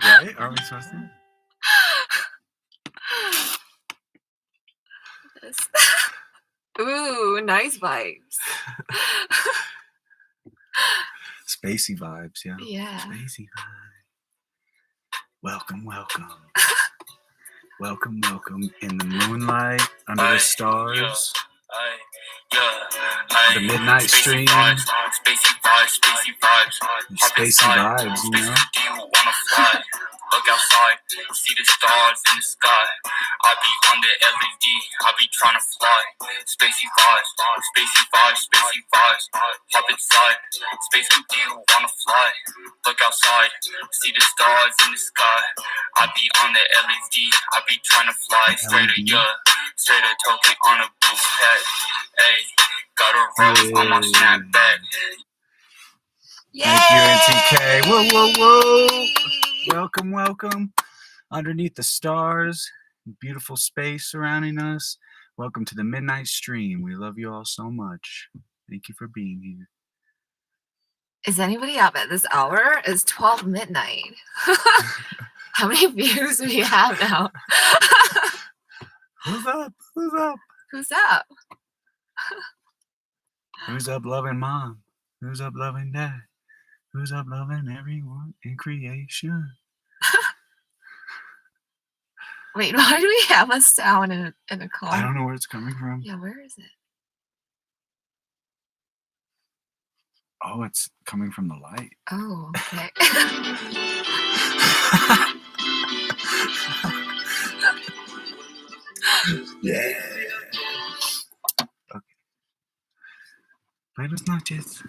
Right? Aren't we supposed to? Ooh, nice vibes. Spacey vibes, yeah. Yeah. Spacey vibes. Welcome. Welcome in the moonlight, under the stars. The midnight stream. Spacey vibes, you know. Look outside, see the stars in the sky. I be on the LED, I be trying to fly. Spacey vibes, hop inside. Space with you, wanna fly. Look outside, see the stars in the sky. I be on the LED, I be trying to fly. Straight to token on a blue pad. Hey, got a rose on my snapback. Thank you, NTK. Whoa. Welcome. Underneath the stars, beautiful space surrounding us. Welcome to the midnight stream. We love you all so much. Thank you for being here. Is anybody up at this hour? It's 12 midnight. How many views do we have now? Who's up? Who's up? Who's up loving mom? Who's up loving dad? Who's up loving everyone in creation? Wait, why do we have a sound in a call? I don't know where it's coming from. Yeah, where is it? Oh, it's coming from the light. Oh, okay. Yeah. Okay. Buenas noches.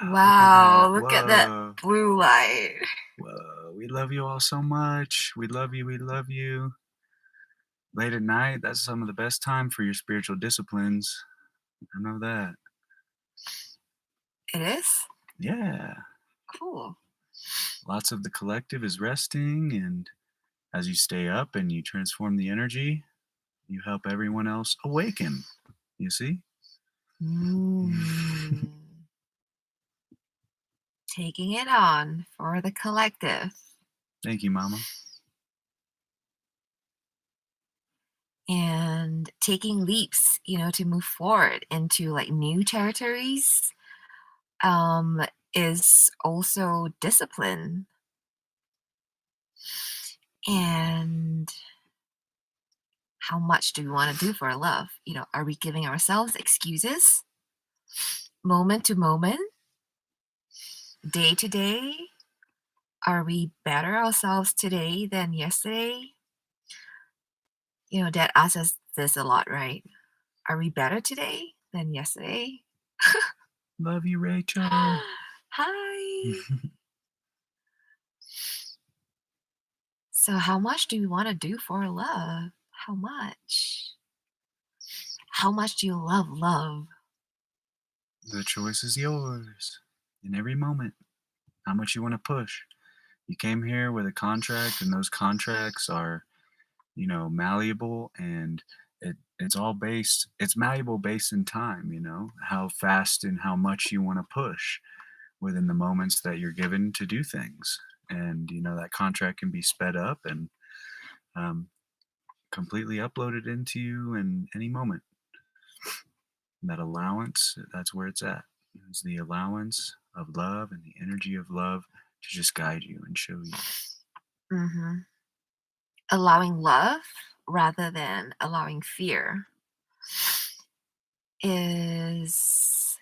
Wow, look at that blue light. Whoa, we love you all so much. We love you. Late at night, that's some of the best time for your spiritual disciplines. I know that. It is? Yeah. Cool. Lots of the collective is resting, and as you stay up and you transform the energy, you help everyone else awaken. You see? Taking it on for the collective. Thank you, Mama. And taking leaps, to move forward into like new territories is also discipline. And how much do we want to do for our love? Are we giving ourselves excuses? Moment to moment? Day to day? Are we better ourselves today than yesterday? Dad asks us this a lot, right? Are we better today than yesterday? Love you, Rachel. Hi. So how much do we want to do for love? How much? How much do you love love? The choice is yours in every moment. How much you want to push. You came here with a contract, and those contracts are, malleable, and it's malleable based in time, how fast and how much you want to push within the moments that you're given to do things. And, that contract can be sped up and completely uploaded into you in any moment. That allowance, that's where it's at. It's the allowance of love and the energy of love to just guide you and show you. Mm-hmm. Allowing love rather than allowing fear is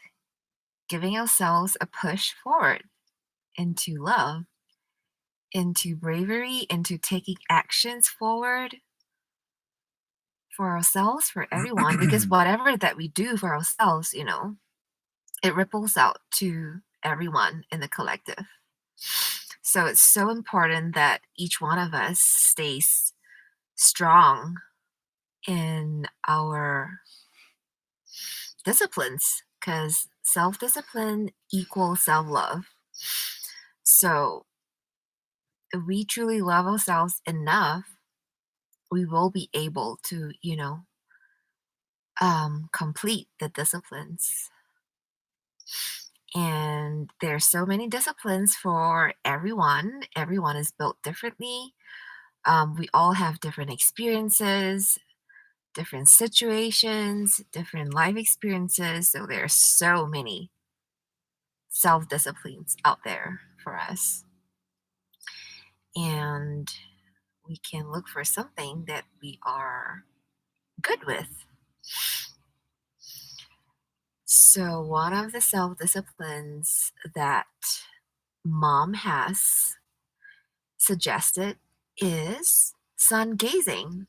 giving ourselves a push forward into love, into bravery, into taking actions forward for ourselves, for everyone, because whatever that we do for ourselves, it ripples out to everyone in the collective. So it's so important that each one of us stays strong in our disciplines, because self-discipline equals self-love. So if we truly love ourselves enough, we will be able to, complete the disciplines. And there's so many disciplines for everyone. Everyone is built differently. We all have different experiences, different situations, different life experiences. So there are so many self disciplines out there for us. And we can look for something that we are good with. So, one of the self disciplines that mom has suggested is sun gazing.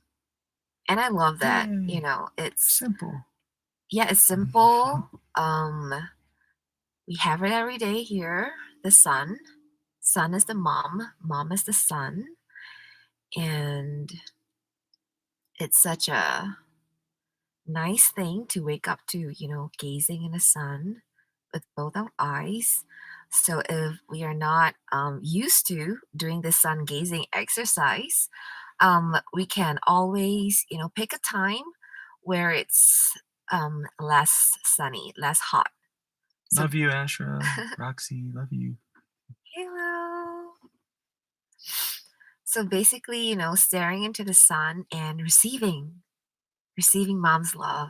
And I love that. Yay! It's, Simple. yeah, it's simple. We have it every day here. The sun. Sun is the mom is the sun. And it's such a nice thing to wake up to, gazing in the sun with both our eyes. So if we are not used to doing the sun gazing exercise, we can always, pick a time where it's less sunny, less hot. So, Love you, Ashra. Roxy, love you. hello. So basically, staring into the sun and receiving mom's love,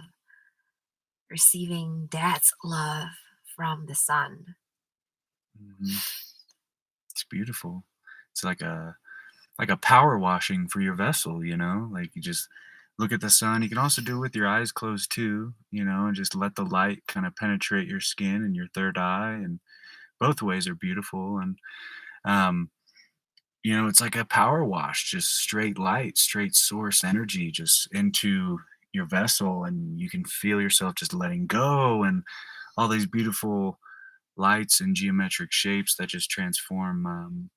receiving dad's love from the sun. Mhm. It's beautiful. It's like a power washing for your vessel, you know? Like you just look at the sun. You can also do it with your eyes closed too, you know, and just let the light kind of penetrate your skin and your third eye. And both ways are beautiful. And um, it's like a power wash, just straight light, straight source energy just into your vessel, and you can feel yourself just letting go and all these beautiful lights and geometric shapes that just transform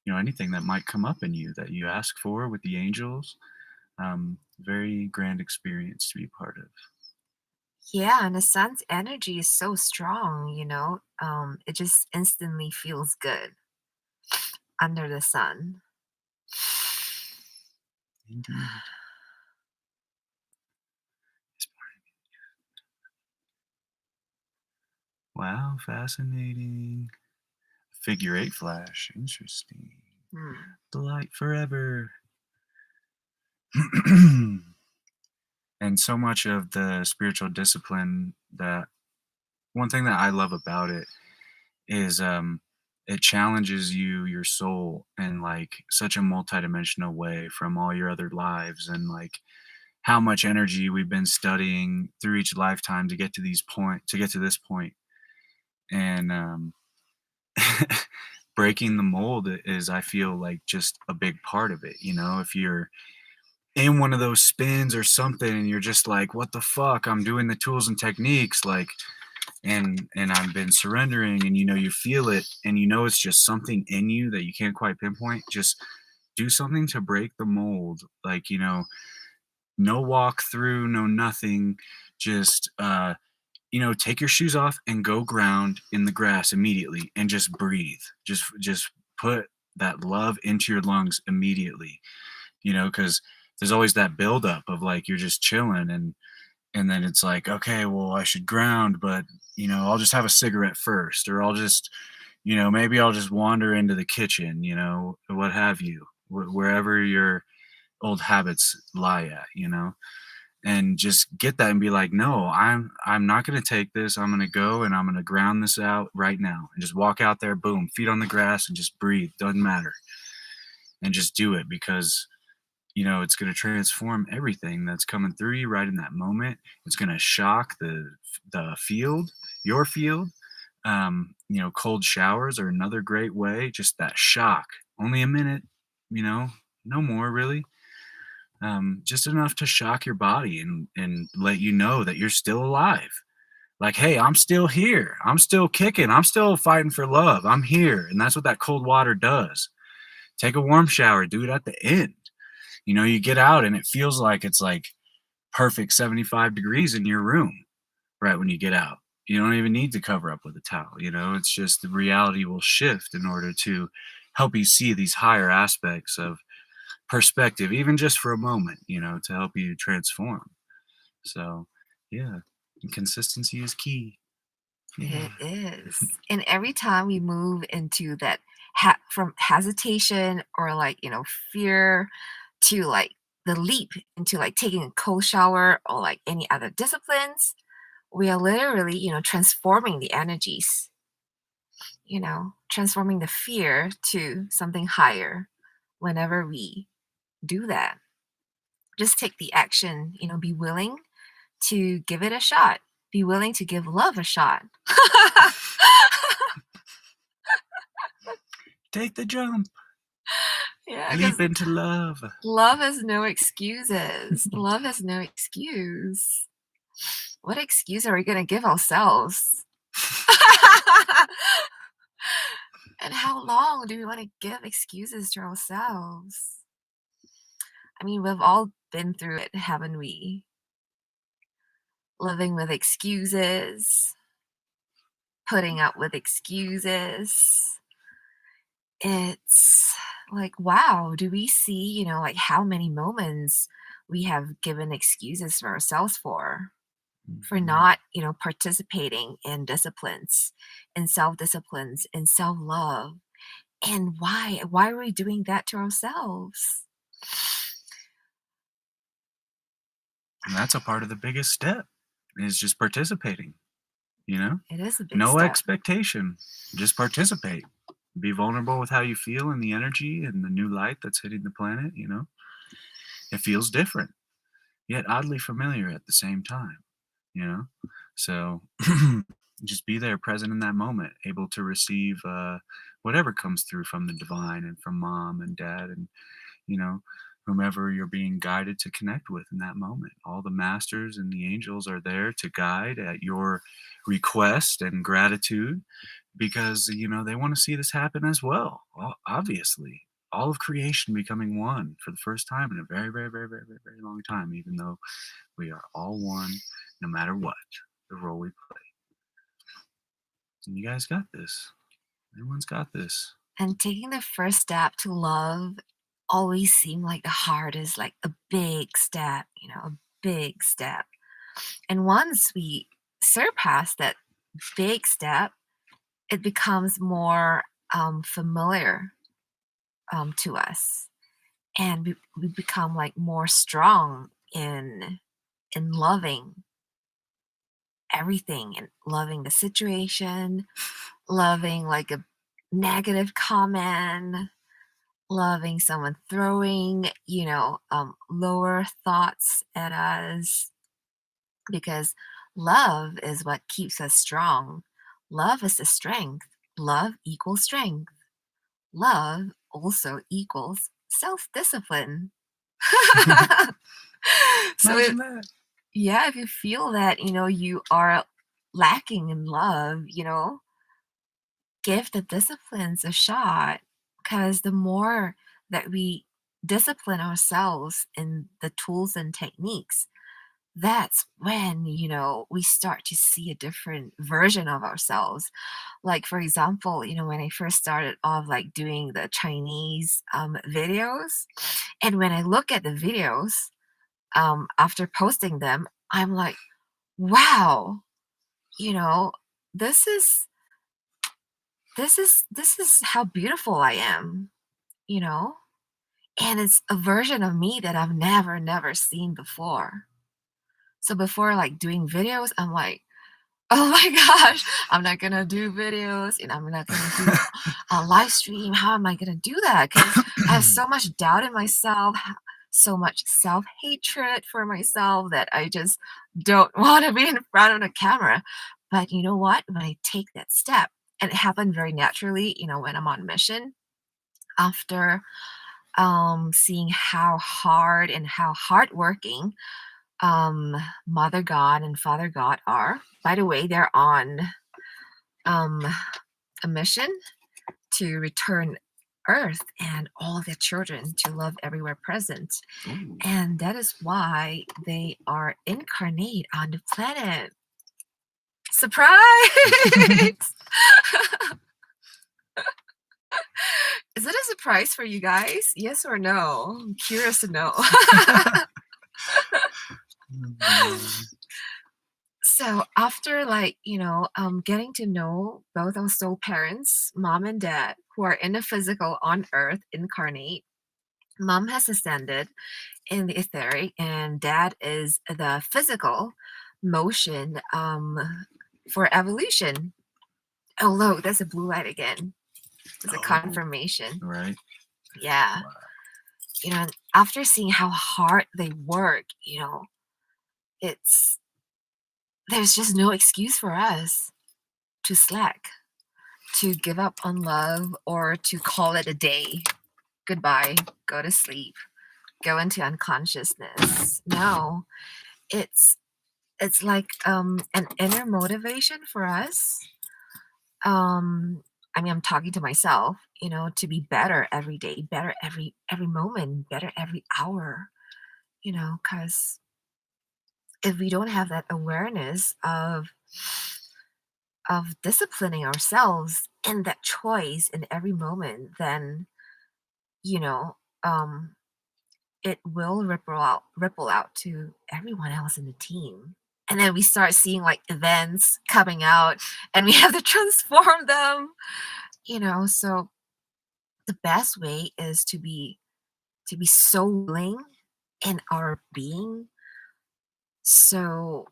anything that might come up in you that you ask for with the angels. Very grand experience to be part of. Yeah, and the sun's energy is so strong, it just instantly feels good under the sun. Indeed. Wow, fascinating. Figure eight flash. Interesting. Hmm. The light forever. And so much of the spiritual discipline, that one thing that I love about it is it challenges your soul in like such a multidimensional way from all your other lives, and like how much energy we've been studying through each lifetime to get to this point. And breaking the mold is, I feel like, just a big part of it. If you're in one of those spins or something and you're just like, what the fuck, I'm doing the tools and techniques, like, and I've been surrendering, and you feel it, and it's just something in you that you can't quite pinpoint. Just do something to break the mold, like, no walk through, no nothing. Just take your shoes off and go ground in the grass immediately and just breathe. Just put that love into your lungs immediately, because there's always that buildup of like you're just chilling, and then it's like, okay, well, I should ground, but I'll just have a cigarette first, or I'll just, maybe I'll just wander into the kitchen, what have you, wherever your old habits lie at, and just get that and be like, no, I'm not going to take this. I'm going to go and I'm going to ground this out right now, and just walk out there, boom, feet on the grass, and just breathe. Doesn't matter. And just do it, because it's going to transform everything that's coming through you right in that moment. It's going to shock the field, your field. Cold showers are another great way. Just that shock, only a minute, no more really. Just enough to shock your body and let you know that you're still alive. Like, hey, I'm still here. I'm still kicking. I'm still fighting for love. I'm here. And that's what that cold water does. Take a warm shower, do it at the end. You get out and it feels like it's like perfect 75 degrees in your room right when you get out. You don't even need to cover up with a towel. It's just the reality will shift in order to help you see these higher aspects of perspective, even just for a moment, to help you transform. So, yeah, consistency is key. Yeah. It is. And every time we move into that from hesitation or like, fear to like the leap into like taking a cold shower or like any other disciplines, we are literally, transforming the energies, transforming the fear to something higher whenever we do that. Just take the action, be willing to give it a shot. Be willing to give love a shot. Take the jump. Yeah, Leap because into love. love has no excuses. Love has no excuse. What excuse are we going to give ourselves? And how long do we want to give excuses to ourselves? I mean, we've all been through it, haven't we? Living with excuses, putting up with excuses. It's like, wow, do we see, like how many moments we have given excuses for ourselves for Mhm. not, participating in disciplines, in self-disciplines, in self-love. And why? Why are we doing that to ourselves? And that's a part of the biggest step is just participating, you know? It is a big No step. expectation. Just participate. Be vulnerable with how you feel and the energy and the new light that's hitting the planet. It feels different, yet oddly familiar at the same time, you know? So just be there, present in that moment, able to receive whatever comes through from the divine and from mom and dad and you know, whomever you're being guided to connect with in that moment. All the masters and the angels are there to guide at your request and gratitude because they want to see this happen as well. Obviously, all of creation becoming one for the first time in a very, very, very, very, very, very long time, even though we are all one no matter what the role we play. And you guys got this. Everyone's got this. And taking the first step to love always seemed like the hardest, like a big step, a big step. And once we surpass that big step, it becomes more familiar to us, and we become like more strong in loving everything and loving the situation, loving like a negative comment, loving someone throwing, lower thoughts at us, because love is what keeps us strong. Love is the strength. Love equals strength. Love also equals self discipline. So, Imagine that. yeah, if you feel that, you are lacking in love, give the disciplines a shot, because the more that we discipline ourselves in the tools and techniques, that's when we start to see a different version of ourselves. Like, for example, when I first started off like doing the Chinese videos, and when I look at the videos after posting them, I'm like, wow, you know this is this is how beautiful I am, you know and it's a version of me that I've never seen before. So before like doing videos, I'm like, oh my gosh, I'm not gonna do videos, and I'm not gonna do a live stream. How am I gonna do that? Because I have so much doubt in myself, so much self-hatred for myself, that I just don't want to be in front of the camera. But you know what? When I take that step, and it happened very naturally, when I'm on mission, after seeing how hard and how hardworking um, Mother God and Father God are. By the way, they're on um, a mission to return Earth and all of their children to love everywhere present. Ooh. And that is why they are incarnate on the planet. Surprise! Is it a surprise for you guys? Yes or no? I'm curious to know. So after getting to know both our soul parents, mom and dad, who are in the physical on earth incarnate. Mom has ascended in the etheric, and dad is the physical motion for evolution. Oh, look, that's a blue light again. It's a Oh, confirmation. right. Yeah. Wow. After seeing how hard they work, it's there's just no excuse for us to slack, to give up on love, or to call it a day. Goodbye, go to sleep, go into unconsciousness. No, it's it's like an inner motivation for us. I'm talking to myself, to be better every day, better every moment, better every hour, because if we don't have that awareness of disciplining ourselves in that choice in every moment, then you know um it will ripple out to everyone else in the team, and then we start seeing like events coming out, and we have to transform them. So the best way is to be so willing in our being, so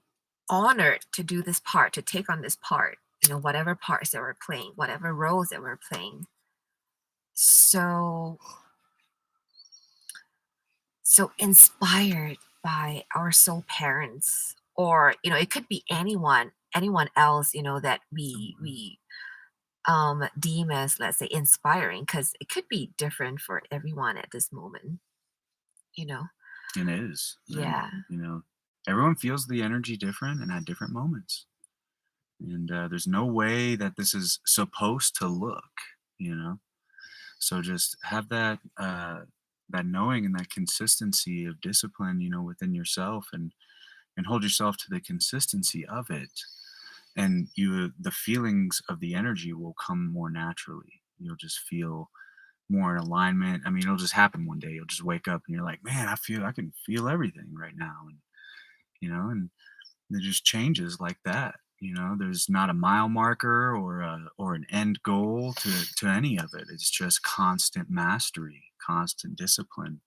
honored to do this part, to take on this part, whatever parts that we're playing, whatever roles that we're playing. So inspired by our soul parents, or it could be anyone else, that we deem as, let's say, inspiring, because it could be different for everyone at this moment you know It is. And, yeah. everyone feels the energy different and at different moments. And there's no way that this is supposed to look, you know? So just have that knowing and that consistency of discipline, within yourself, and hold yourself to the consistency of it. And the feelings of the energy will come more naturally. You'll just feel more in alignment. I mean, it'll just happen one day. You'll just wake up and you're like, man, I can feel everything right now. And it just changes like that. There's not a mile marker or an end goal to any of it. It's just constant mastery, constant discipline,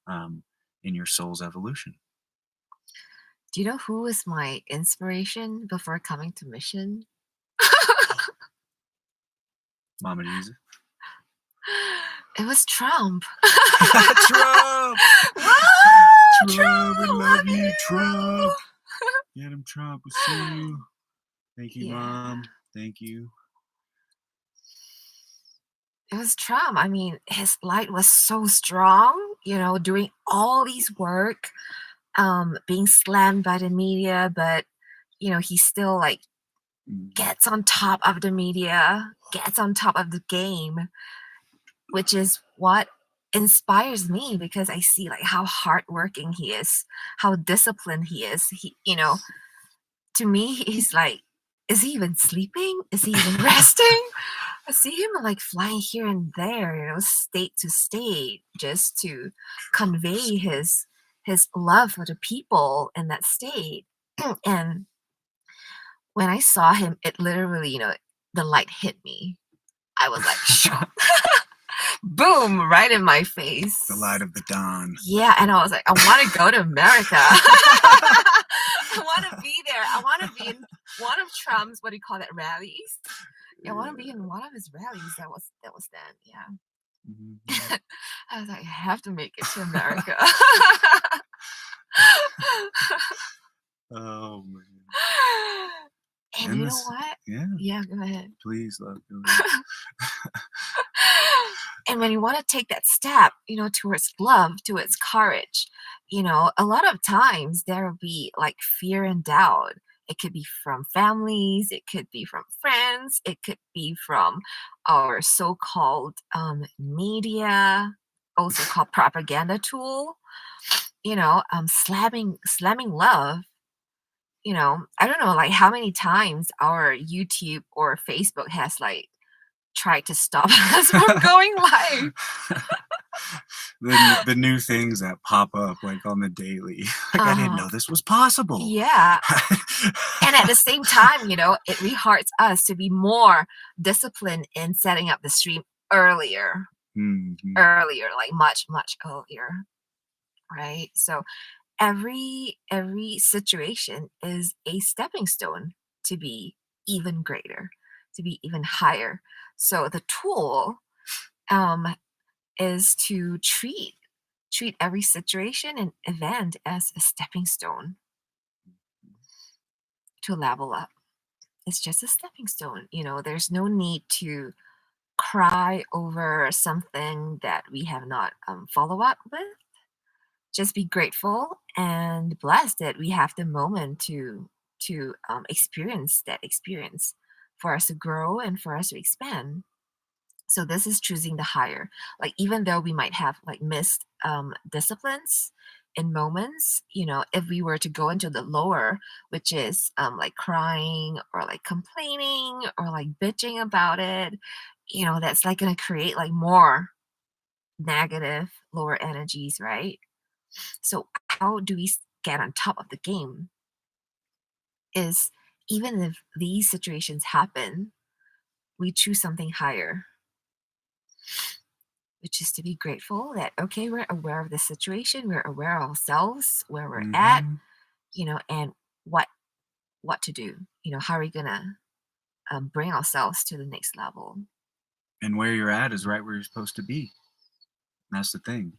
um, in your soul's evolution. Do you know who was my inspiration before coming to mission? Mama Jesus. It was Trump. Trump. Woo! Trump, we love you, you. Trump. Get him, Trump. We see you. Thank you, Yeah. Mom. Thank you. It was Trump. I mean, his light was so strong, doing all these work, being slammed by the media, but he still like gets on top of the media, gets on top of the game, which is what inspires me, because I see like how hardworking he is, how disciplined he is. To me, he's like, is he even sleeping? Is he even resting? I see him like flying here and there, state to state, just to convey his love for the people in that state. And when I saw him, it literally, the light hit me. I was like, shock. Boom, right in my face. The light of the dawn. Yeah, and I was like, I want to go to America. I want to be there. I want to be in one of Trump's, what do you call it, rallies. I want to be in one of his rallies. That was then. Yeah. Mm-hmm. I was like, I have to make it to America. Oh man. And you know what? Yeah. Yeah, go ahead. Please, love. Go ahead. And when you want to take that step, towards love, towards courage, a lot of times there will be like fear and doubt. It could be from families, it could be from friends, it could be from our so-called media, also called propaganda tool, slamming love. I don't know, like how many times our YouTube or Facebook has like tried to stop us from going live. the new things that pop up like on the daily. Like I didn't Uh-huh. know this was possible. Yeah. And at the same time, it rehearts us to be more disciplined in setting up the stream earlier, Mhm. earlier, like much, much earlier, right? So every situation is a stepping stone to be even greater, to be even higher. So the tool um is to treat every situation and event as a stepping stone to level up. It's just a stepping stone. There's no need to cry over something that we have not follow up with. Just be grateful and blessed that we have the moment to experience that experience for us to grow and for us to expand. So this is choosing the higher. Like even though we might have like missed disciplines in moments, if we were to go into the lower, which is like crying or like complaining or like bitching about it, that's like going to create like more negative lower energies, right? So how do we get on top of the game is even if these situations happen, we choose something higher, which is to be grateful that okay, we're aware of the situation, we're aware of ourselves, where we're at, Mhm. and what to do. How are we gonna bring ourselves to the next level? And where you're at is right where you're supposed to be. That's the thing.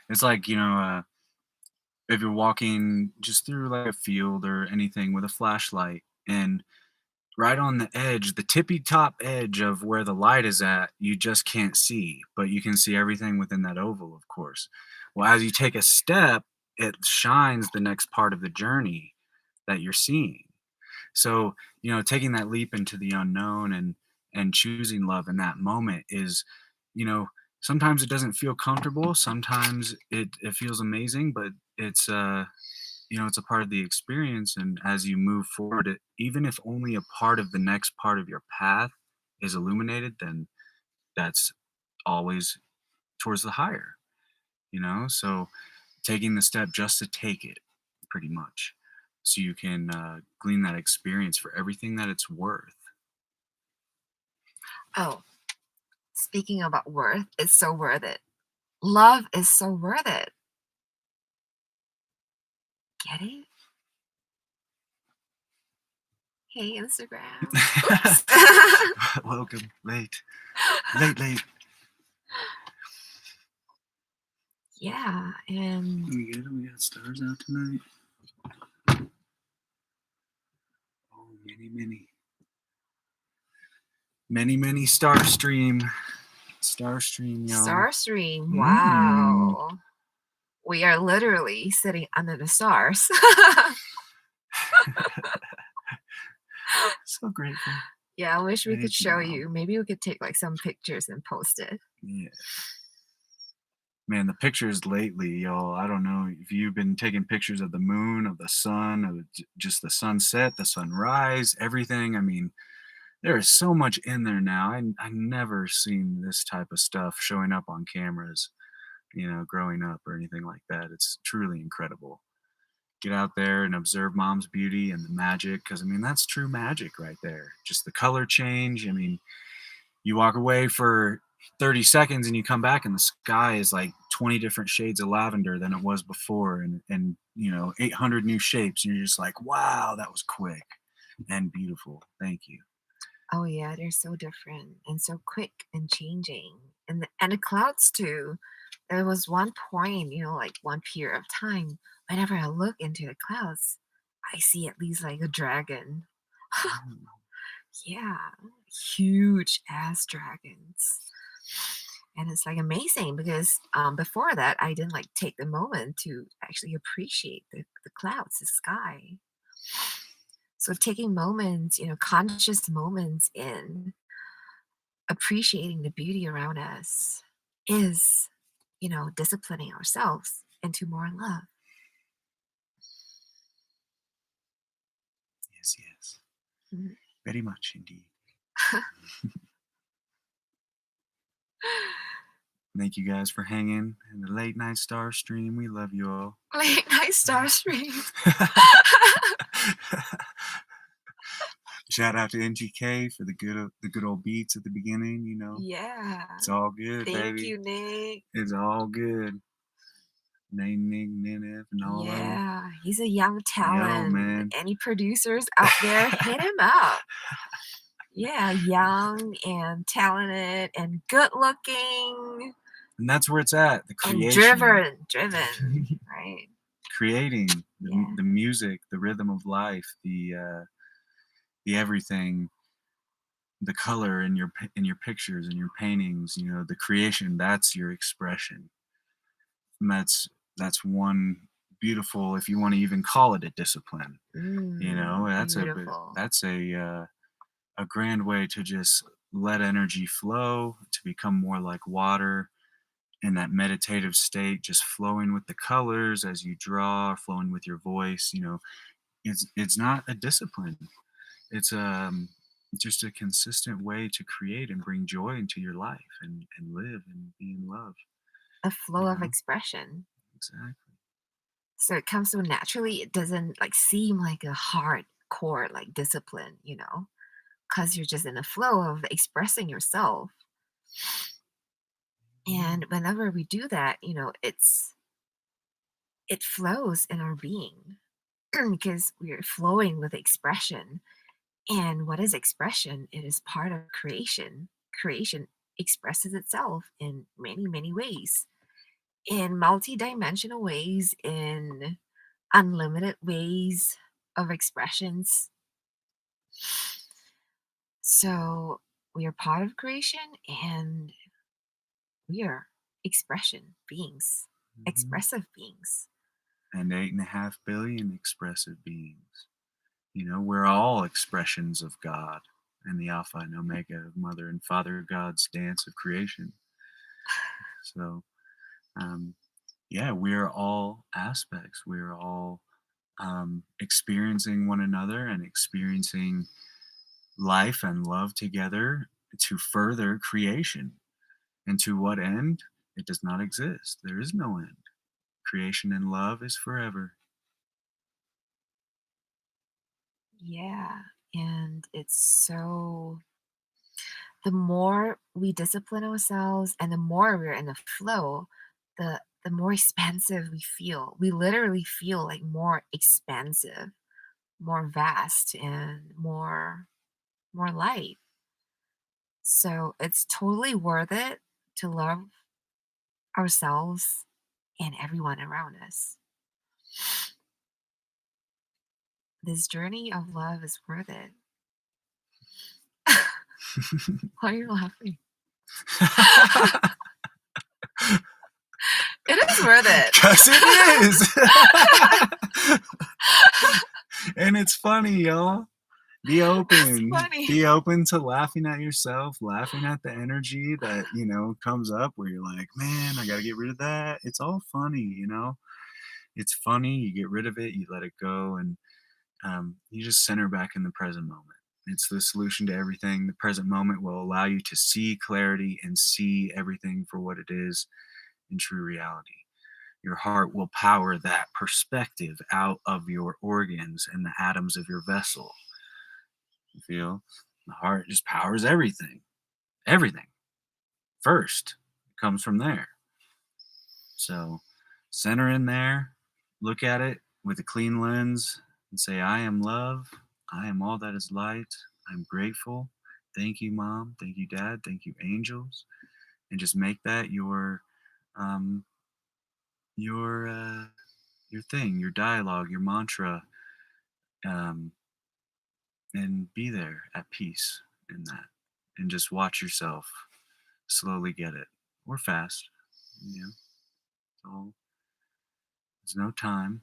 It's like, if you're walking just through like a field or anything with a flashlight and right on the edge, the tippy top edge of where the light is at, you just can't see, but you can see everything within that oval, of course. Well, as you take a step, it shines the next part of the journey that you're seeing. So, taking that leap into the unknown and choosing love in that moment is, you know, sometimes it doesn't feel comfortable, sometimes it feels amazing, but it's a part of the experience. And as you move forward, even if only a part of the next part of your path is illuminated, then that's always towards the higher, so taking the step just to take it, pretty much, so you can glean that experience for everything that it's worth. Oh, speaking about worth, it's so worth it. Love is so worth it. Get it? Hey, Instagram. Oops. Welcome late. Yeah, and We got stars out tonight. Oh, many star stream, y'all. Starstream. Mm. Wow. We are literally sitting under the stars. So grateful. Yeah, I wish we could Thank you, show Mom. you. Maybe we could take like some pictures and post it. Yeah. Man, the pictures lately, y'all, I don't know if you've been taking pictures of the moon, of the sun, of just the sunset, the sunrise, everything. I mean, there is so much in there now. I never seen this type of stuff showing up on cameras, growing up or anything like that. It's truly incredible. Get out there and observe mom's beauty and the magic, because I mean, that's true magic right there. Just the color change. I mean, you walk away for 30 seconds and you come back and the sky is like 20 different shades of lavender than it was before, and 800 new shapes, and you're just like, wow, that was quick and beautiful. Thank you. Oh yeah, they're so different and so quick and changing. And the clouds too. There was one point, like one period of time, whenever I look into the clouds, I see at least like a dragon. Mm. Yeah, huge ass dragons. And it's like amazing because before that I didn't like take the moment to actually appreciate the clouds, the sky. So taking moments, conscious moments in appreciating the beauty around us is, disciplining ourselves into more love. Yes, Mhm. very much indeed. Thank you guys for hanging in the late night star stream. We love you all. Late night star stream. Shout out to NGK for the good old beats at the beginning. Yeah. It's all good, Thank baby. you, Nick. It's all good. Nick, Ninef, and all of them. Yeah, he's a young talent. man. Any producers out there, hit him up. Yeah, young and talented and good looking And that's where it's at. The and creation. driven, right? Creating Yeah. the music, the rhythm of life, the everything, the color in your pictures and your paintings. The creation. That's your expression. And that's one beautiful, if you want to even call it a discipline. That's Beautiful. a grand way to just let energy flow, to become more like water in that meditative state, just flowing with the colors as you draw, flowing with your voice. It's not a discipline. It's just a consistent way to create and bring joy into your life and live and be in love. A flow of expression. Exactly. So it comes so naturally. It doesn't seem like a hardcore discipline, because you're just in a flow of expressing yourself. And whenever we do that, it flows in our being because we're flowing with expression. And what is expression? It is part of creation. Creation expresses itself in many, many ways, in multidimensional ways, in unlimited ways of expressions. So we are part of creation and we are expression beings, expressive beings. And 8.5 billion expressive beings. We're all expressions of God and the Alpha and Omega of Mother and Father God's dance of creation. So, we're all aspects. We're all experiencing one another and experiencing life and love together to further creation. And to what end? It does not exist. There is no end. Creation and love is forever. Yeah. And it's so, the more we discipline ourselves and the more we're in the flow, the more expansive we feel. We literally feel like more expansive, more vast, and more light. So it's totally worth it to love ourselves and everyone around us. This journey of love is worth it. Why are you laughing? It is worth it. Because it is. And it's funny, y'all. Be open. Be open to laughing at yourself, laughing at the energy that, comes up where you're like, man, I got to get rid of that. It's all funny, It's funny. You get rid of it, you let it go, and you just center back in the present moment. It's the solution to everything. The present moment will allow you to see clarity and see everything for what it is in true reality. Your heart will power that perspective out of your organs and the atoms of your vessel. You feel? The heart just powers everything. Everything. First. It comes from there. So center in there, look at it with a clean lens and say, I am love. I am all that is light. I'm grateful. Thank you, Mom. Thank you, Dad. Thank you, angels. And just make that your thing, your dialogue, your mantra, and be there at peace in that, and just watch yourself slowly get it, or fast. So there's no time.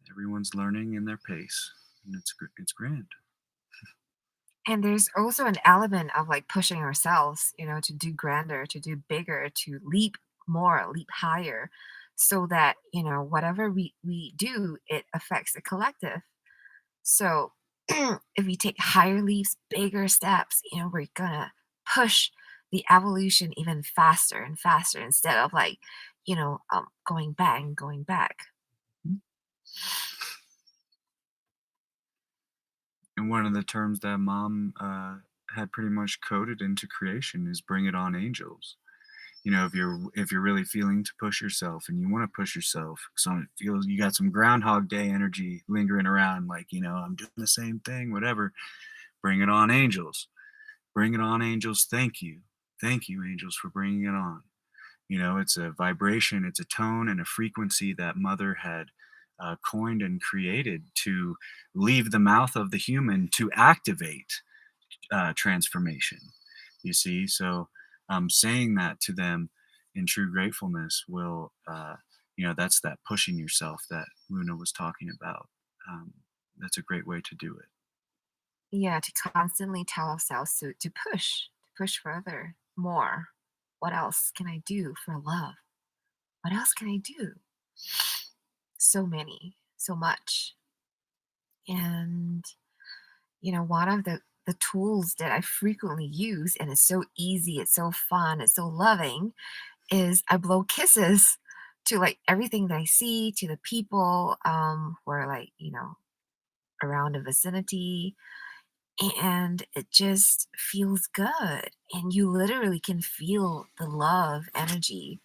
Everyone's learning in their pace, and it's grand. And there's also an element of pushing ourselves, to do grander, to do bigger, to leap more, leap higher, so that, whatever we do, it affects the collective. So if we take higher leaps, bigger steps, we're gonna push the evolution even faster and faster instead of like, going back and going back. And one of the terms that mom had pretty much coded into creation is "bring it on, angels." If you're really feeling to push yourself and you want to push yourself, so it feels you got some Groundhog Day energy lingering around, like I'm doing the same thing, whatever. Bring it on, angels. Bring it on, angels. Thank you, angels, for bringing it on. It's a vibration, it's a tone and a frequency that Mother had coined and created to leave the mouth of the human to activate transformation. You see, so saying that to them in true gratefulness will, that's that pushing yourself that Luna was talking about. Um, that's a great way to do it. Yeah, to constantly tell ourselves to push further, more. What else can I do for love? What else can I do? So many, so much. And one of the tools that I frequently use, and it's so easy, it's so fun, it's so loving, is I blow kisses to like everything that I see, to the people who are like, around the vicinity. And it just feels good. And you literally can feel the love energy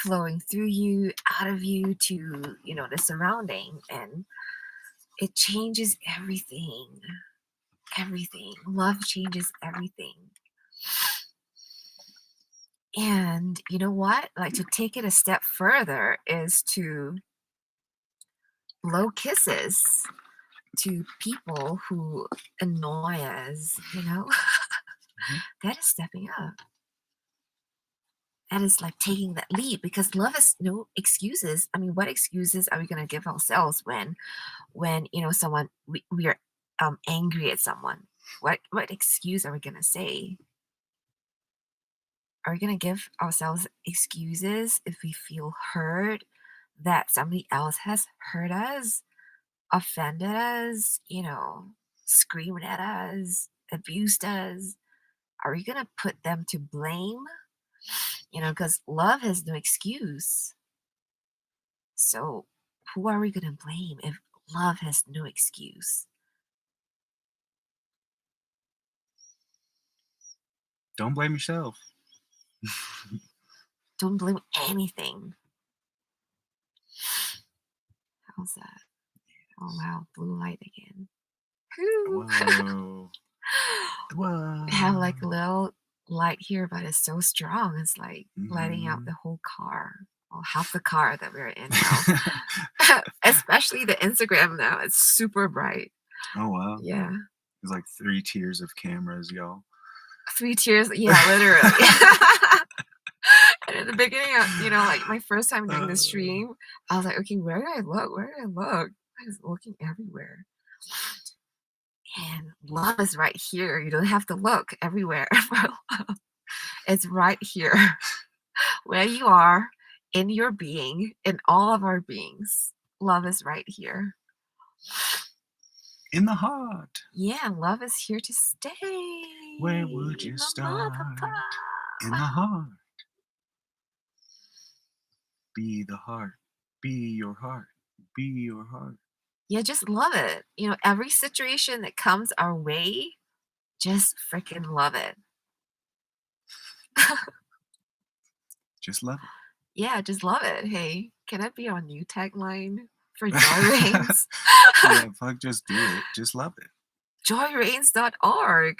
flowing through you, out of you to, the surrounding. And it changes everything. Everything. Love changes everything. And you know what? Like to take it a step further is to blow kisses to people who annoy us, that is stepping up. That is like taking that leap because love is no excuses. I mean, what excuses are we going to give ourselves when someone we are angry at someone? What excuse are we going to say? Are we going to give ourselves excuses if we feel hurt that somebody else has hurt us, offended us, screamed at us, abused us? Are we going to put them to blame? Because love has no excuse. So who are we going to blame if love has no excuse? Don't blame yourself. Don't blame anything. How's that? Oh, wow. Blue light again. Whoa. Whoa. I have like a little light here, but it's so strong. It's like lighting up the whole car. Well, half the car that we're in now. Especially the Instagram now. It's super bright. Oh, wow. Yeah. There's like 3 tiers of cameras, y'all. 3 tiers. Yeah, literally. And in the beginning, like my first time doing the stream, I was like, okay, where do I look? Where do I look? I was looking everywhere. And love is right here. You don't have to look everywhere for love. It's right here, where you are, in your being, in all of our beings. Love is right here. In the heart. Yeah, love is here to stay. Where would you start? In the heart. Be the heart. Be your heart. Be your heart. Yeah, just love it. Every situation that comes our way, just freaking love it. Just love it. Yeah, just love it. Hey, can that be our new tagline for Joy Reigns? Yeah, fuck, just do it. Just love it. joyreigns.org.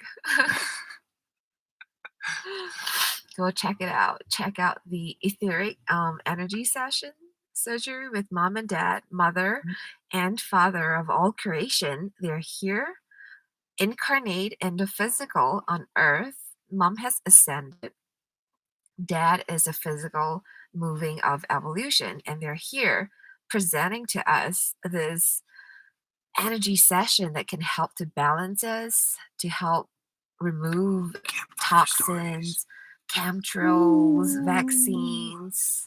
Go check it out. Check out the etheric energy session surgery with mom and dad, mother and father of all creation. They're here, incarnate in the physical on earth. Mom has ascended. Dad is a physical moving of evolution, and they're here presenting to us this energy session that can help to balance us, to help remove toxins, chemtrails, vaccines,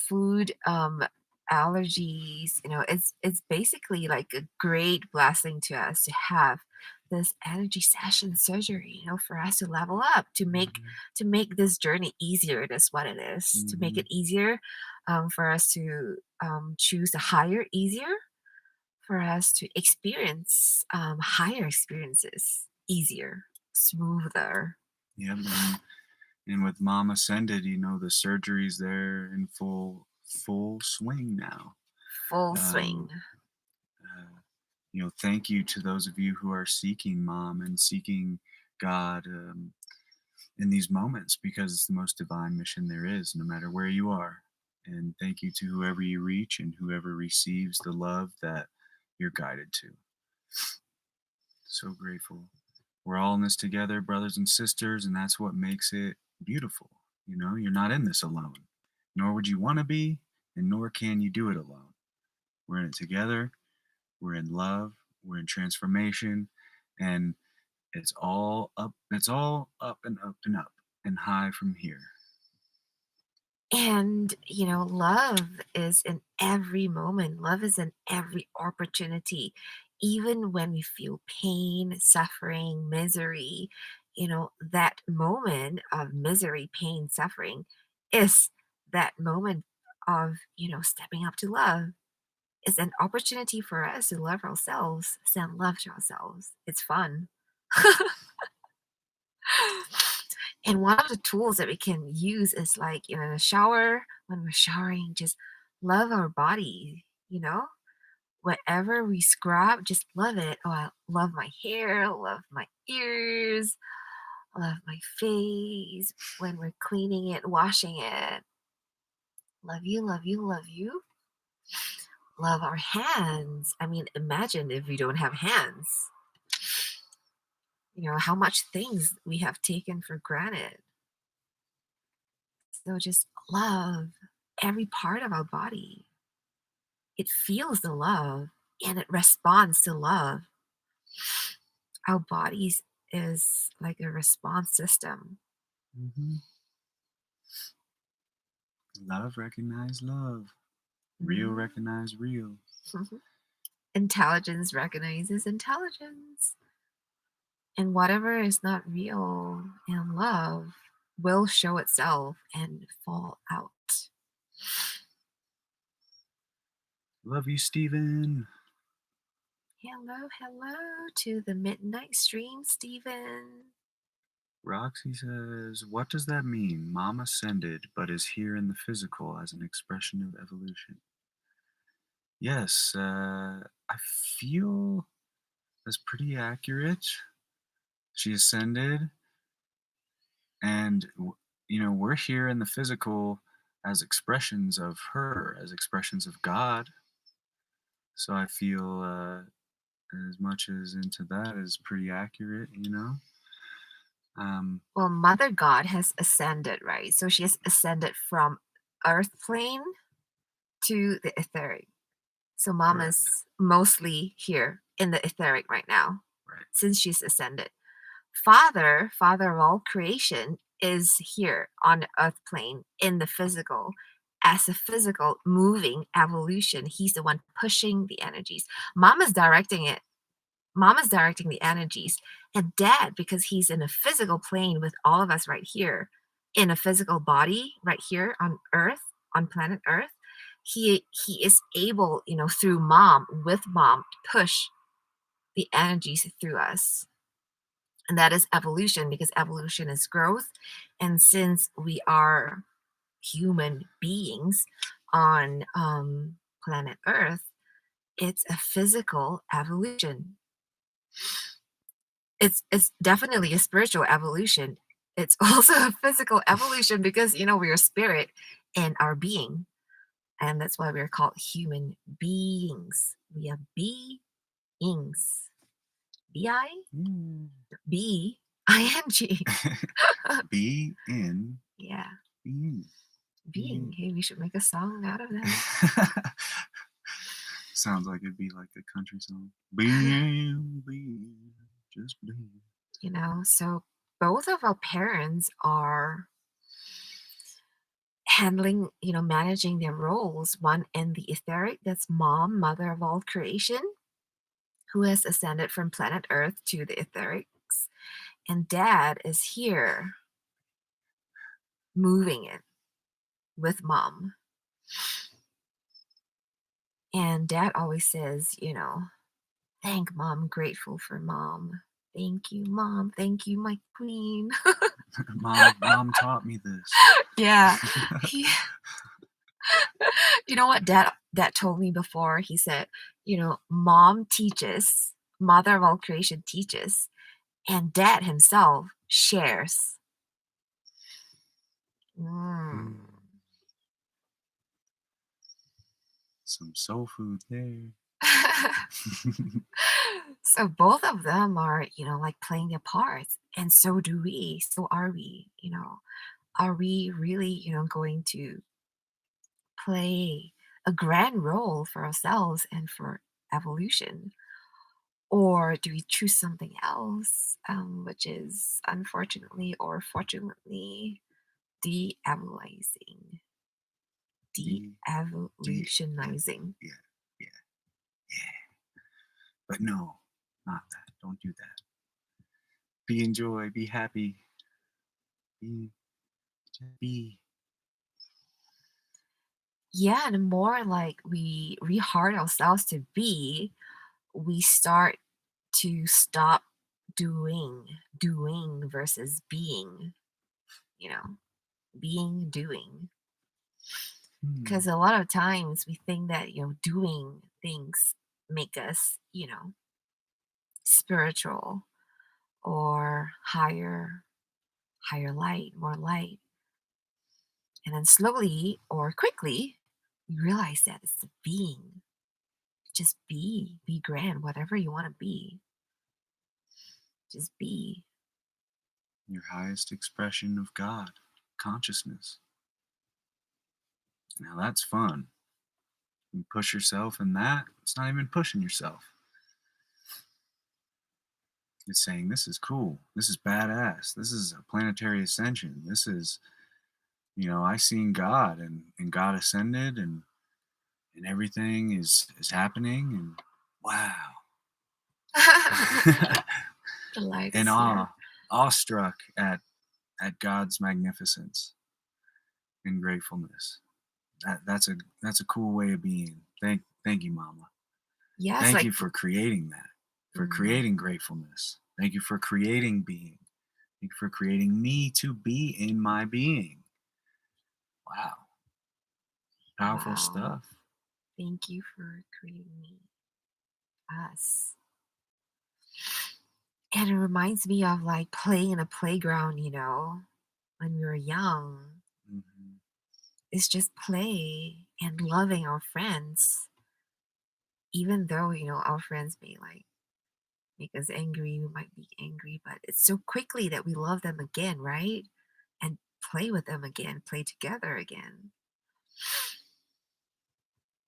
food allergies. It's basically like a great blessing to us to have this energy session surgery, for us to level up, Mhm. to make this journey easier. That's what it is. To make Mhm. it easier, for us to choose the higher, easier, for us to experience higher experiences easier, smoother, Yep, and with Mom Ascended, the surgery's there in full swing now. full swing. Um, thank you to those of you who are seeking Mom and seeking God in these moments, because it's the most divine mission there is, no matter where you are. And thank you to whoever you reach and whoever receives the love that you're guided to. So grateful. We're all in this together, brothers and sisters, and that's what makes it beautiful. You're not in this alone, nor would you want to be, and nor can you do it alone. We're in it together. We're in love. We're in transformation, and it's all up and up and up and high from here. And, love is in every moment, love is in every opportunity. Even when we feel pain, suffering, misery, that moment of misery, pain, suffering is that moment of, stepping up to love. It's an opportunity for us to love ourselves, send love to ourselves. It's fun. And one of the tools that we can use is like, in a shower, when we're showering, just love our body, whatever we scrub, just love it. Oh, I love my hair, love my ears, love my face when we're cleaning it, washing it. Love you, love you, love you. Love our hands. I mean, imagine if we don't have hands. How much things we have taken for granted. So just love every part of our body. It feels the love and it responds to love. Our bodies is like a response system. Hmm. Love recognize love. Real Mhm. recognize real. Intelligence recognizes intelligence. And whatever is not real in love will show itself and fall out. Love you, Steven. Hello, hello to the midnight stream, Stephen. Roxy says, what does that mean? Mom ascended, but is here in the physical as an expression of evolution. Yes, I feel that's pretty accurate. She ascended, and we're here in the physical as expressions of her, as expressions of God. So I feel as much as into that is pretty accurate. Um, Well, Mother God has ascended, right? So she has ascended from earth plane to the etheric. So mom correct. is mostly here in the etheric right now, Right. since she's ascended. Father of all creation, is here on the earth plane in the physical. As a physical moving evolution, he's the one pushing the energies. Mom is directing it. Mom is directing the energies. And dad, because he's in a physical plane with all of us right here, in a physical body right here on earth, on planet earth, he is able, through mom, with mom, to push the energies through us. And that is evolution, because evolution is growth. And since we are human beings on planet earth, it's a physical evolution. It's definitely a spiritual evolution. It's also a physical evolution, because we are spirit in our being, and that's why we're called human beings. We are beings. B-I? Mm. B-I-N-G. Be in Yeah, being. being. Hey, we should make a song out of that. Sounds like it'd be like a country song. Be, just be. So both of our parents are handling, managing their roles. One in the etheric, that's mom, mother of all creation, who has ascended from planet Earth to the etherics, and dad is here moving it with mom. And dad always says, thank mom, grateful for mom. Thank you, mom. Thank you, my queen. Mom taught me this. Yeah. He, you know what dad told me before? He said, mom teaches, mother of all creation teaches, and dad himself shares. Mm. Mm, some soul food there. So both of them are, like playing their parts. And so do we. So are we, are we really, going to play a grand role for ourselves and for evolution? Or do we choose something else, which is unfortunately or fortunately de-evolizing, D, D, de-evolutionizing? yeah, yeah, yeah. But no, not that. Don't do that. Be in joy. Be happy. Be, just be. Yeah, and the more like we rehard ourselves to be, we start to stop doing versus being, you know, being, doing. Hmm. Because a lot of times we think that, doing things make us, spiritual or higher light, more light. And then slowly or quickly, you realize that it's the being. Just be grand, whatever you want to be. Just be. Your highest expression of God, consciousness. Now that's fun. You push yourself in that, it's not even pushing yourself. It's saying, this is cool. This is badass. This is a planetary ascension. This is, I seen God and God ascended and everything is happening and wow. The light In is here. awestruck at God's magnificence and gratefulness. That's a cool way of being. Thank you, Mama. Yes, Thank like you for creating that, for mhm. creating gratefulness. Thank you for creating being. Thank you for creating me to be in my being. Wow. Powerful Wow. stuff. Thank you for creating me, us. And it reminds me of like playing in a playground, when we were young. Hmm. It's just play and loving our friends, even though, our friends may like make us angry, we might be angry, but it's so quickly that we love them again, right? And play with them again, play together again.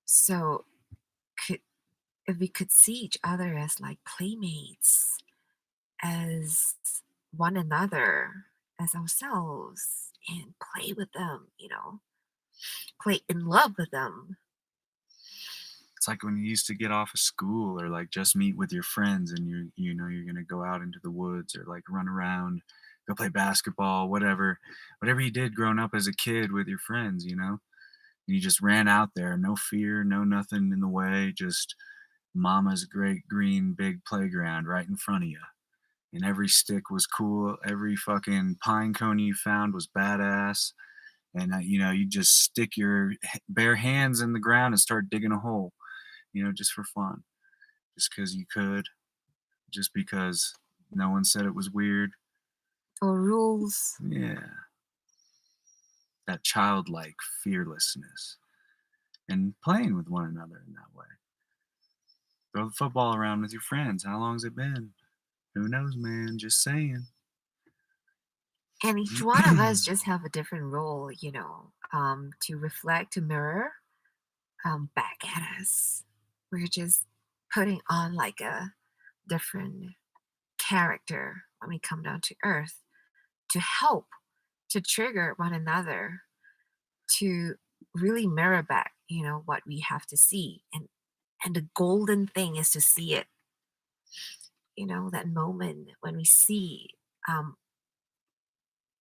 So could if we could see each other as like playmates, as one another, as ourselves, and play with them, play in love with them. It's like when you used to get off of school or like just meet with your friends and you're gonna go out into the woods or like run around, go play basketball, whatever you did growing up as a kid with your friends, And you just ran out there, no fear, no nothing in the way, just mama's great green big playground right in front of you. And every stick was cool. Every fucking pine cone you found was badass. And you just stick your bare hands in the ground and start digging a hole, just for fun, just because you could, just because no one said it was weird. Or rules. Yeah, that childlike fearlessness and playing with one another in that way. Throw the football around with your friends. How long's it been? Who knows, man? Just saying. And each one of us just have a different role, to reflect, to mirror back at us. We're just putting on like a different character when we come down to earth to help, to trigger one another, to really mirror back, what we have to see. And the golden thing is to see it That moment when we see um,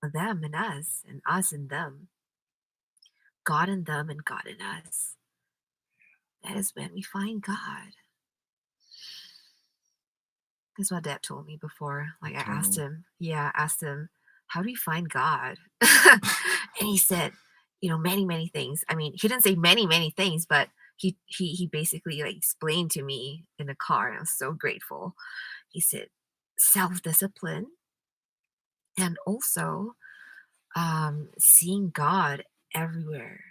them and us in them, God in them and God in us. That is when we find God. That's what Dad told me before. Like I asked Total. him, how do you find God? And he said, many, many things. I mean, he didn't say many, many things, but he basically like explained to me in the car, and I was so grateful. He said, self-discipline, and also seeing God everywhere,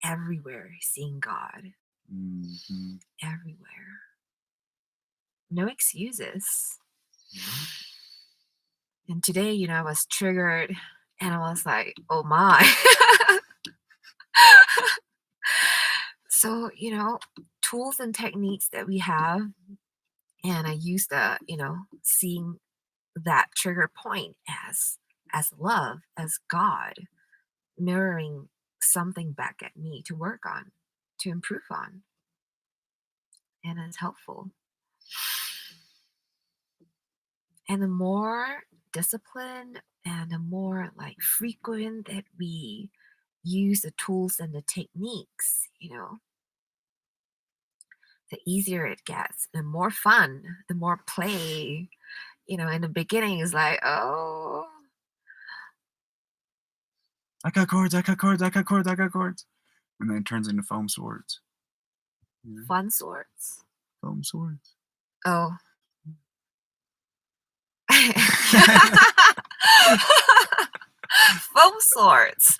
everywhere, seeing God Mm-hmm. everywhere. No excuses. And today, I was triggered and I was like, oh my. So, tools and techniques that we have, and I use seeing that trigger point as love, as God mirroring something back at me to work on, to improve on. And it's helpful. And the more discipline and the more like frequent that we use the tools and the techniques, the easier it gets, the more fun, the more play. In the beginning is like, oh, I got cords, I got cords, I got cords, I got cords. And then it turns into foam swords. fun sorts. Foam swords. Oh. Foam sorts.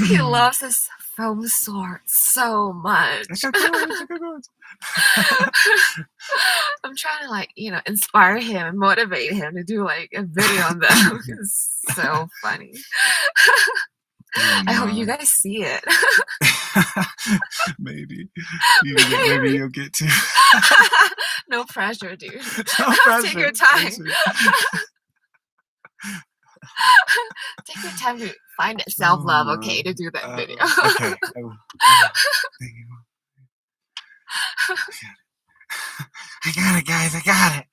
He loves his foam sorts so much. I got cords, I got cords. I'm trying to inspire him and motivate him to do like a video on them. It's so funny. I hope you guys see it. Maybe you'll get to. No pressure, dude. No pressure. Take your time. Take your time to find self-love, okay, to do that video. Okay. I got it, guys. I got it.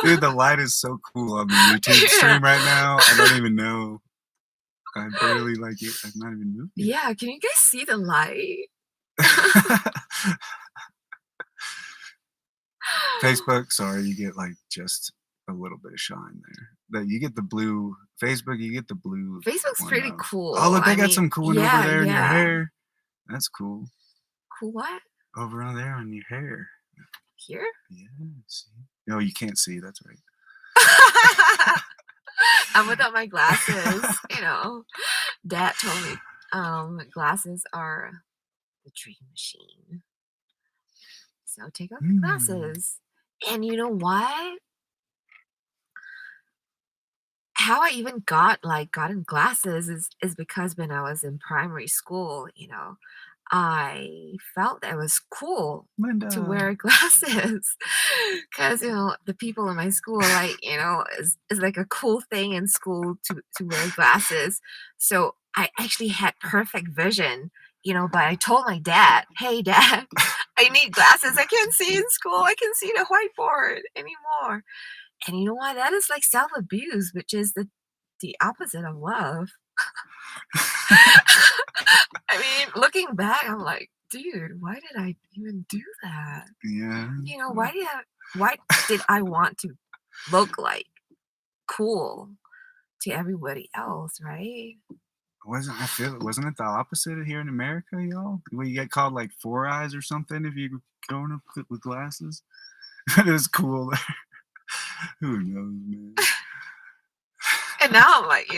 Dude, the light is so cool on the YouTube stream right now. I don't even know. I barely like it. I'm not even moving. Yeah, can you guys see the light? Facebook, sorry, you get like just a little bit of shine there. That you get the blue. Facebook, you get the blue. Facebook's pretty cool. Oh, look, they got some cool one over there in your hair. That's cool. Cool what? Over on there on your hair. Here? Yeah, see? No, you can't see. That's right. I'm without my glasses. Dad told me glasses are the dream machine. So take off the glasses. And you know what? How I even gotten glasses is because when I was in primary school, I felt that it was cool to wear glasses because the people in my school is like a cool thing in school to wear glasses. So I actually had perfect vision, but I told my dad, hey dad, I need glasses. I can't see in school. I can see the whiteboard anymore. And you know what? That is like self-abuse, which is the opposite of love. I mean, looking back, I'm like, dude, why did I even do that? Yeah. Why did I want to look like cool to everybody else, right? Wasn't it the opposite here in America, y'all? Where you get called like Four Eyes or something if you're growing up with glasses? It is cool. Who knows, man? And now I'm like,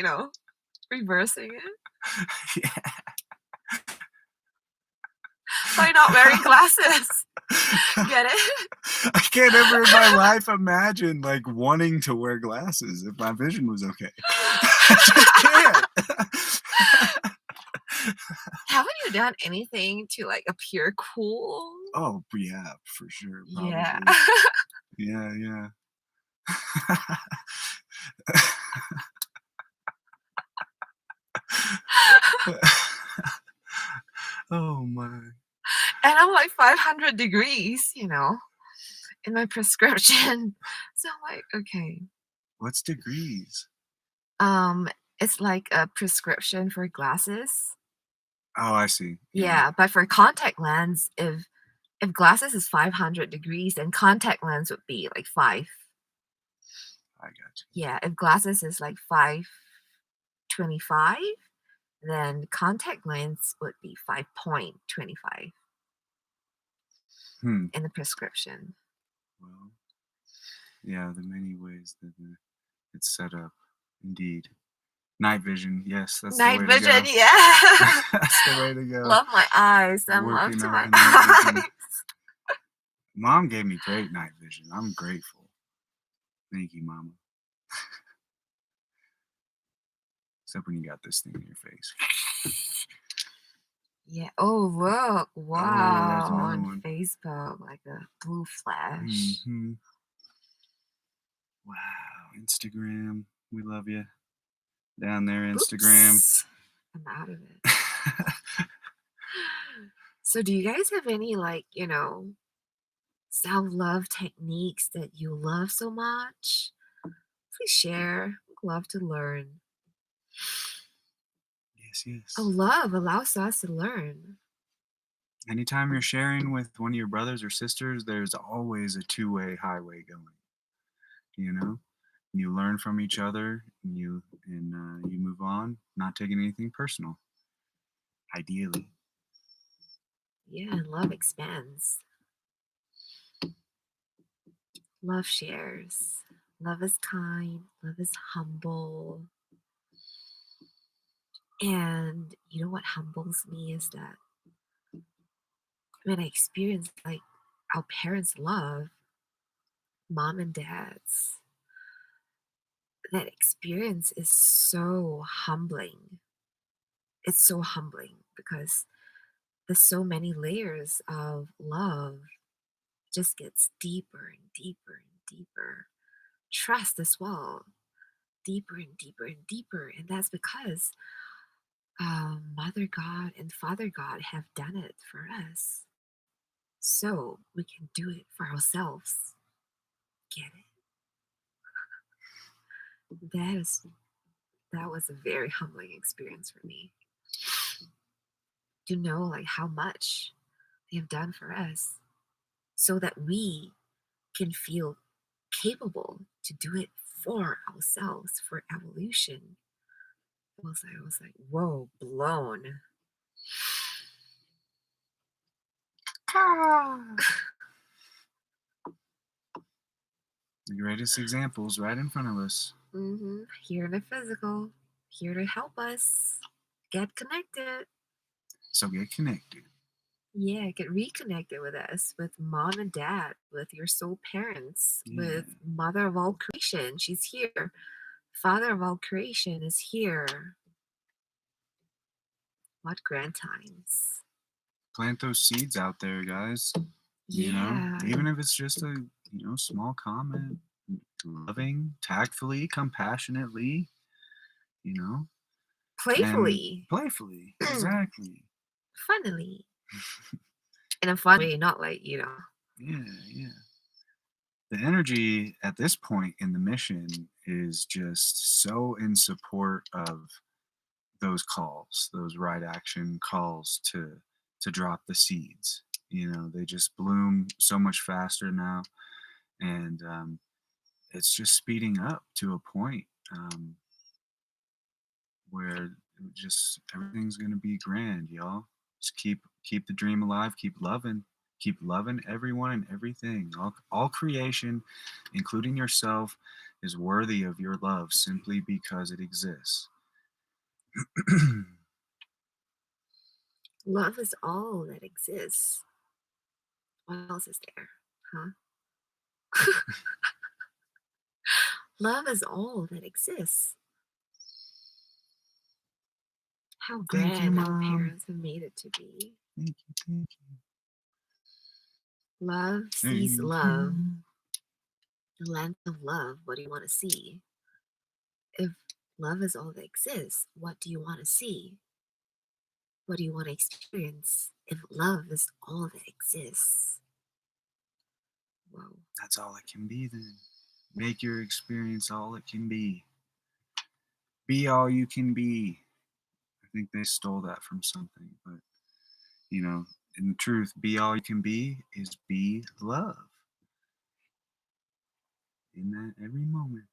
reversing it. Yeah. By not wearing glasses. Get it? I can't ever in my life imagine like wanting to wear glasses if my vision was okay. I just can't. Haven't you done anything to like appear cool? Oh yeah, for sure. Probably. Yeah. Yeah. Oh my. And I'm like 500 degrees, in my prescription. So I'm like, okay. What's degrees? Um, it's like a prescription for glasses. Oh, I see. Yeah, Yeah, but for contact lens, if glasses is 500 degrees, then contact lens would be like 5. I got Yeah, if glasses is like 525, then contact lens would be 5.25 you. in the prescription. Well, yeah, the many ways that it's set up. Indeed. Night vision. Yes, that's the Night way to vision, go. yeah. That's the way to go. Love my eyes. I'm love Working to on my the night vision. eyes. Mom gave me great night vision. I'm grateful. Thank you, Mama. Except when you got this thing in your face. Yeah. Oh, look. Oh, there's Wow. another On one. Facebook, like a blue flash. Hmm. Wow. Instagram. We love you. Down there, Instagram. Oops. I'm out of it. So, do you guys have any, like, self love techniques that you love so much? Please share. Would love to learn. Yes, yes. Oh, love allows us to learn. Anytime you're sharing with one of your brothers or sisters, there's always a two-way highway going. You know, you learn from each other, and you move on, not taking anything personal. Ideally, Yeah, and love expands. Love shares. Love is kind. Love is humble. And you know what humbles me is that when I experience like our parents' love, mom and dad's, that experience is so humbling. It's so humbling because there's so many layers of love. It just gets deeper and deeper and deeper. Trust as well, deeper and deeper and deeper. And that's because Mother God and Father God have done it for us. So we can do it for ourselves. Get it? That was a very humbling experience for me. To know like how much they have done for us so that we can feel capable to do it for ourselves, for evolution. I was like, whoa, blown. the greatest examples right in front of us. Here in the physical, here to help us get connected. So get connected. Yeah, get reconnected with us, with mom and dad, with your soul parents, with mother of all creation. She's here. Father of all creation is here. What grand times. Plant those seeds out there, guys. Yeah. Even if it's just a small comment, loving, tactfully, compassionately, you know, Playfully. and playfully, exactly. Funnily. In a fun way, not like, Yeah. The energy at this point in the mission is just so in support of those calls, those right action calls to drop the seeds. They just bloom so much faster now, and it's just speeding up to a point where just everything's gonna be grand, y'all. Just keep the dream alive, keep loving everyone and everything. All creation, including yourself, is worthy of your love simply because it exists. love is all that exists. What else is there? Huh? Love is all that exists. How Thank you, grand our Mom. parents have made it to be. Thank you. Love sees Thank love. you. The lens of love. What do you want to see? If love is all that exists, what do you want to see? What do you want to experience if love is all that exists? Whoa. That's all it can be then. Make your experience all it can be. Be all you can be. I think they stole that from something, but you know, in truth, be all you can be is be love. In that every moment.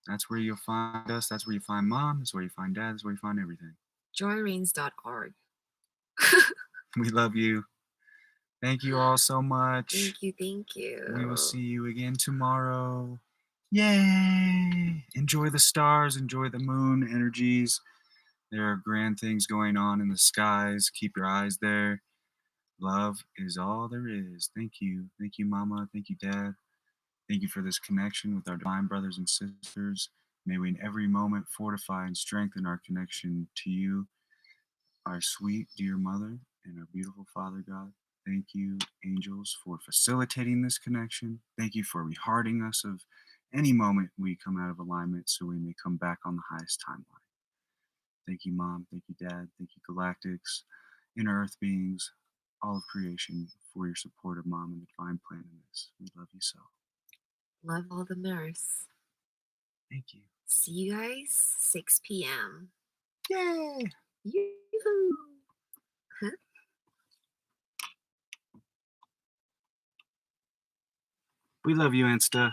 That's where you'll find us. That's where you find mom. That's where you find dad. That's where you find everything. Joyreigns.org. We love you. Thank you all so much. Thank you. Thank you. We will see you again tomorrow. Yay! Enjoy the stars. Enjoy the moon energies. There are grand things going on in the skies. Keep your eyes there. Love is all there is. Thank you. Thank you, Mama. Thank you, Dad. Thank you for this connection with our divine brothers and sisters. May we in every moment fortify and strengthen our connection to you, our sweet, dear mother, and our beautiful Father God. Thank you, angels, for facilitating this connection. Thank you for rehearting us of any moment we come out of alignment so we may come back on the highest timeline. Thank you, Mom. Thank you, Dad. Thank you, Galactics, inner Earth beings, all of creation, for your support of Mom and the divine plan in this. We love you so. Love all the mirrors. Thank you. See you guys 6 p.m. Yay! Yoo-hoo! Huh? We love you, Insta.